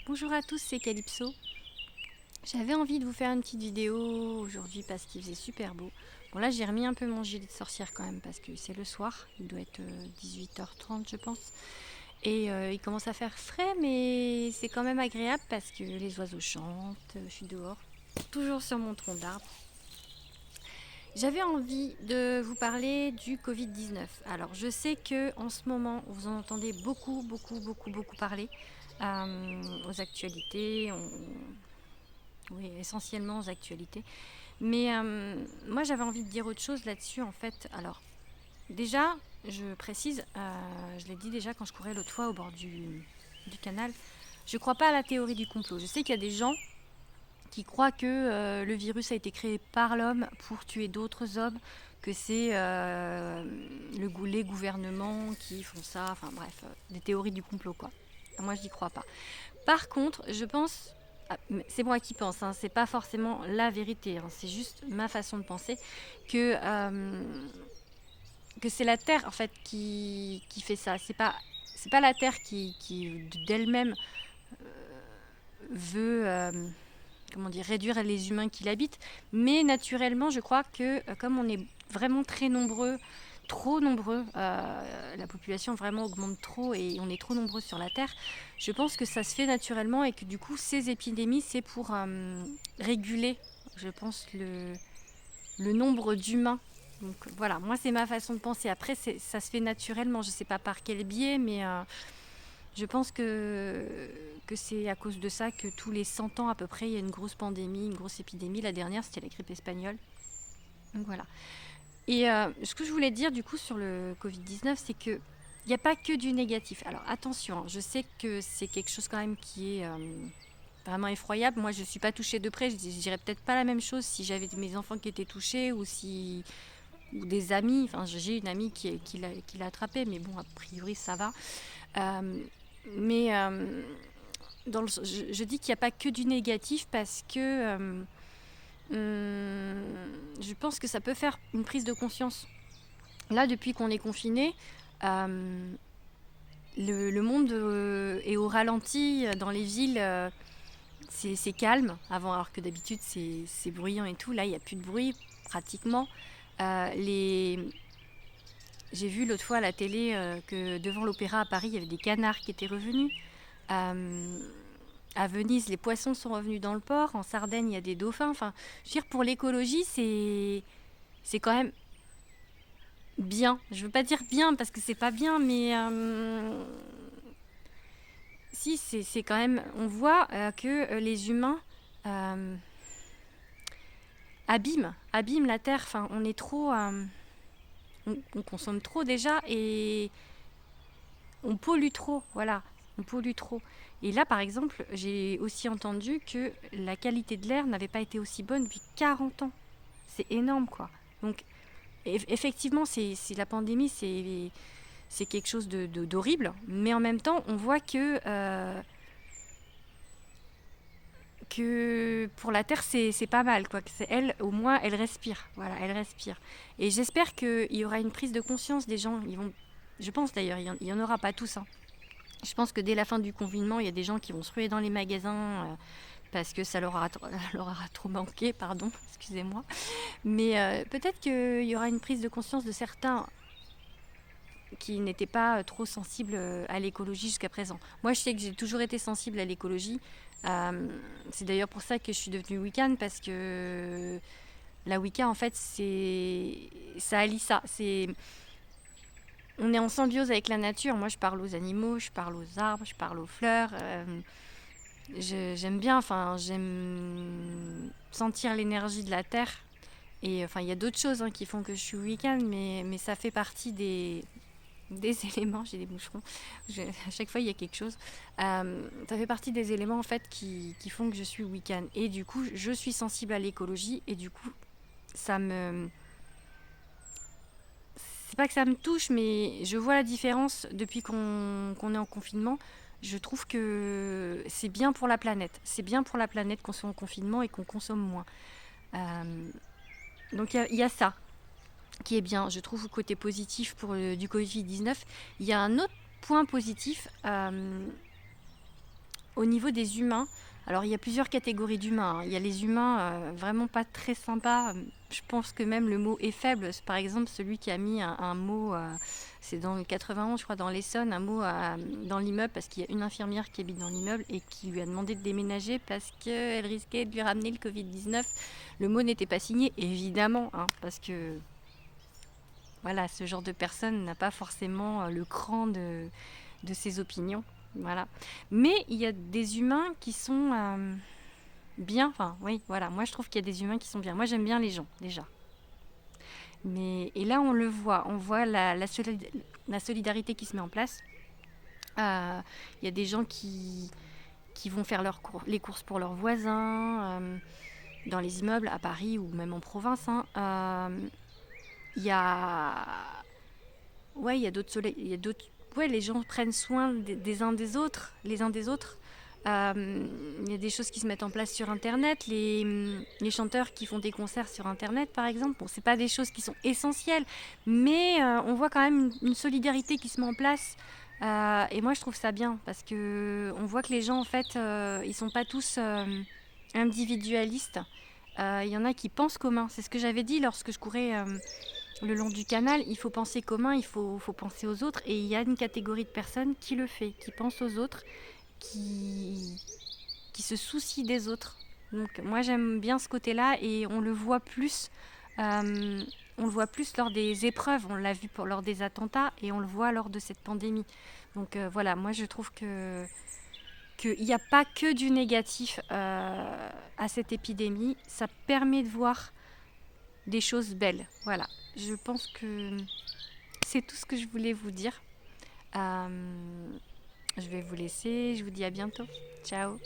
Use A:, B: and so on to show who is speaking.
A: Bonjour à tous, c'est Calypso. J'avais envie de vous faire une petite vidéo aujourd'hui parce qu'il faisait super beau. Bon là j'ai remis un peu mon gilet de sorcière quand même parce que c'est le soir, il doit être 18h30 je pense. Et il commence à faire frais mais c'est quand même agréable parce que les oiseaux chantent, je suis dehors, toujours sur mon tronc d'arbre. J'avais envie de vous parler du Covid-19. Alors je sais que en ce moment vous en entendez beaucoup parler aux actualités, oui, essentiellement aux actualités. Mais moi, j'avais envie de dire autre chose là-dessus, en fait. Alors, déjà, je précise, je l'ai dit déjà quand je courais l'autre fois au bord du canal, je ne crois pas à la théorie du complot. Je sais qu'il y a des gens qui croient que le virus a été créé par l'homme pour tuer d'autres hommes, que c'est les gouvernements qui font ça, enfin bref, des théories du complot, quoi. Moi, je n'y crois pas. Par contre, je pense, c'est moi qui pense, hein, c'est pas forcément la vérité, hein, c'est juste ma façon de penser, que, que c'est la Terre en fait qui fait ça. C'est pas la Terre qui d'elle-même veut comment dire, réduire les humains qui l'habitent, mais naturellement, je crois que comme on est vraiment très nombreux, trop nombreux, la population vraiment augmente trop et on est trop nombreux sur la Terre, je pense que ça se fait naturellement et que du coup, ces épidémies, c'est pour réguler, je pense, le nombre d'humains. Donc voilà, moi c'est ma façon de penser. Après, ça se fait naturellement, je ne sais pas par quel biais, mais je pense que c'est à cause de ça que tous les 100 ans à peu près, il y a une grosse pandémie, une grosse épidémie. La dernière, c'était la grippe espagnole. Donc voilà. Et ce que je voulais dire du coup sur le Covid-19, c'est que il n'y a pas que du négatif. Alors attention, je sais que c'est quelque chose quand même qui est vraiment effroyable. Moi, je ne suis pas touchée de près. Je dirais peut-être pas la même chose si j'avais mes enfants qui étaient touchés ou des amis. Enfin, j'ai une amie qui l'a attrapé, mais bon, a priori, ça va. Euh, mais je dis qu'il n'y a pas que du négatif parce que je pense que ça peut faire une prise de conscience. Là, depuis qu'on est confiné, le monde est au ralenti dans les villes. C'est calme avant, alors que d'habitude c'est bruyant et tout. Là, il n'y a plus de bruit pratiquement. Les J'ai vu l'autre fois à la télé que devant l'Opéra à Paris, il y avait des canards qui étaient revenus. Euh, à Venise, les poissons sont revenus dans le port. En Sardaigne, il y a des dauphins. Enfin, je veux dire, pour l'écologie, c'est quand même bien. Je veux pas dire bien parce que c'est pas bien, mais si, c'est quand même. On voit que les humains abîment la terre. Enfin, on est trop. On consomme trop déjà et on pollue trop, voilà, on pollue trop. Et là, par exemple, j'ai aussi entendu que la qualité de l'air n'avait pas été aussi bonne depuis 40 ans. C'est énorme, quoi. Donc, effectivement, c'est la pandémie, c'est quelque chose d'horrible, mais en même temps, on voit que pour la Terre, c'est pas mal, quoi. Elle, au moins, elle respire. Voilà, elle respire. Et j'espère qu'il y aura une prise de conscience des gens. Je pense d'ailleurs, il y en aura pas tous, hein. Je pense que dès la fin du confinement, il y a des gens qui vont se ruer dans les magasins parce que ça leur aura trop manqué, pardon, excusez-moi. Mais peut-être qu'il y aura une prise de conscience de certains qui n'étaient pas trop sensibles à l'écologie jusqu'à présent. Moi, je sais que j'ai toujours été sensible à l'écologie. C'est d'ailleurs pour ça que je suis devenue Wiccan, parce que la Wicca, en fait, ça allie ça. On est en symbiose avec la nature. Moi, je parle aux animaux, je parle aux arbres, je parle aux fleurs. J'aime bien, enfin, j'aime sentir l'énergie de la terre. Et enfin, il y a d'autres choses qui font que je suis Wiccan, mais ça fait partie des éléments. J'ai des moucherons. À chaque fois, il y a quelque chose. Ça fait partie des éléments en fait qui font que je suis Wiccan. Et du coup, je suis sensible à l'écologie. Et du coup, ça me. C'est pas que ça me touche, mais je vois la différence depuis qu'on est en confinement. Je trouve que c'est bien pour la planète. C'est bien pour la planète qu'on soit en confinement et qu'on consomme moins. Euh, donc il y a ça qui est bien, je trouve, côté positif pour du Covid-19. Il y a un autre point positif, au niveau des humains, alors il y a plusieurs catégories d'humains, hein. Il y a les humains vraiment pas très sympas. Je pense que même le mot est faible. Par exemple, celui qui a mis un mot, c'est dans le 91, je crois, dans l'Essonne, un mot dans l'immeuble parce qu'il y a une infirmière qui habite dans l'immeuble et qui lui a demandé de déménager parce qu'elle risquait de lui ramener le Covid-19. Le mot n'était pas signé, évidemment, hein, parce que voilà, ce genre de personne n'a pas forcément le cran de ses opinions. Voilà. Mais il y a des humains qui sont bien. Enfin, oui, voilà. Moi, je trouve qu'il y a des humains qui sont bien. Moi, j'aime bien les gens, déjà. Et là, on le voit. On voit la solidarité qui se met en place. Il y a des gens qui vont faire les courses pour leurs voisins dans les immeubles à Paris ou même en province, hein. Il y a Ouais, il y a d'autres. Ouais, les gens prennent soin des uns des autres, les uns des autres. Il y a des choses qui se mettent en place sur Internet. Les chanteurs qui font des concerts sur Internet, par exemple, bon, c'est pas des choses qui sont essentielles, mais on voit quand même une solidarité qui se met en place. Et moi, je trouve ça bien parce que on voit que les gens, en fait, ils sont pas tous individualistes. Il y en a qui pensent commun. C'est ce que j'avais dit lorsque je courais le long du canal. Il faut penser commun, faut penser aux autres. Et il y a une catégorie de personnes qui le fait, qui pense aux autres, qui, qui se soucient des autres. Donc moi j'aime bien ce côté-là et on le voit plus. On le voit plus lors des épreuves. On l'a vu lors des attentats et on le voit lors de cette pandémie. Donc voilà, moi je trouve qu'il n'y a pas que du négatif à cette épidémie. Ça permet de voir des choses belles. Voilà, je pense que c'est tout ce que je voulais vous dire. Je vais vous laisser, je vous dis à bientôt. Ciao.